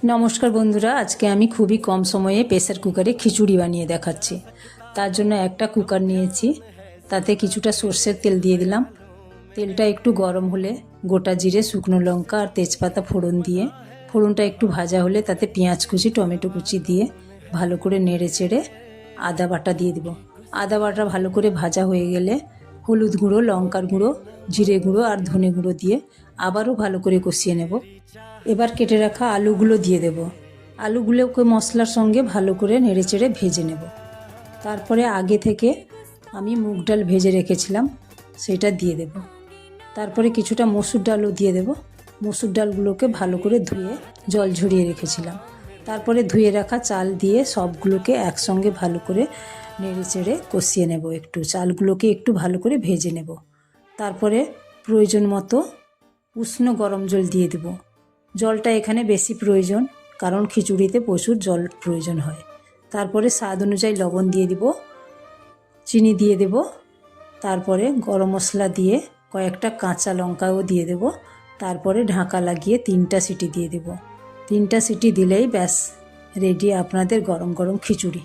নমস্কার বন্ধুরা, আজকে আমি খুবই কম সময়ে প্রেসার কুকারে খিচুড়ি বানিয়ে দেখাচ্ছি। তার জন্য একটা কুকার নিয়েছি, তাতে কিছুটা সর্ষের তেল দিয়ে দিলাম। তেলটা একটু গরম হলে গোটা জিরে, শুকনো লঙ্কা আর তেজপাতা ফোড়ন দিয়ে, ফোড়নটা একটু ভাজা হলে তাতে পেঁয়াজ কুচি, টমেটো কুচি দিয়ে ভালো করে নেড়ে চেড়ে আদা বাটা দিয়ে দেব। আদা বাটা ভালো করে ভাজা হয়ে গেলে হলুদ গুঁড়ো, লঙ্কার গুঁড়ো, জিরে গুঁড়ো আর ধনে গুঁড়ো দিয়ে আবারও ভালো করে কষিয়ে নেব। এবার কেটে রাখা আলুগুলো দিয়ে দেব। আলুগুলোকে মশলার সঙ্গে ভালো করে নেড়েচেড়ে ভেজে নেব। তারপরে আগে থেকে আমি মুগ ডাল ভেজে রেখেছিলাম, সেটা দিয়ে দেব। তারপরে কিছুটা মসুর ডালও দিয়ে দেব। মসুর ডালগুলোকে ভালো করে ধুয়ে জল ঝরিয়ে রেখেছিলাম। তারপরে ধুয়ে রাখা চাল দিয়ে সবগুলোকে একসঙ্গে ভালো করে নেড়েচেড়ে কষিয়ে নেব। চালগুলোকে একটু ভালো করে ভেজে নেব। তারপরে প্রয়োজন মতো উষ্ণ গরম জল দিয়ে দেব। জলটা এখানে বেশি প্রয়োজন, কারণ খিচুড়িতে প্রচুর জল প্রয়োজন হয়। তারপরে স্বাদ অনুযায়ী লবণ দিয়ে দিব, চিনি দিয়ে দেব। তারপরে গরম মশলা দিয়ে কয়েকটা কাঁচা লঙ্কাও দিয়ে দেব। তারপরে ঢাকা লাগিয়ে 3টা সিটি দিয়ে দেব। 3টা সিটি দিলেই ব্যাস রেডি আপনাদের গরম গরম খিচুড়ি।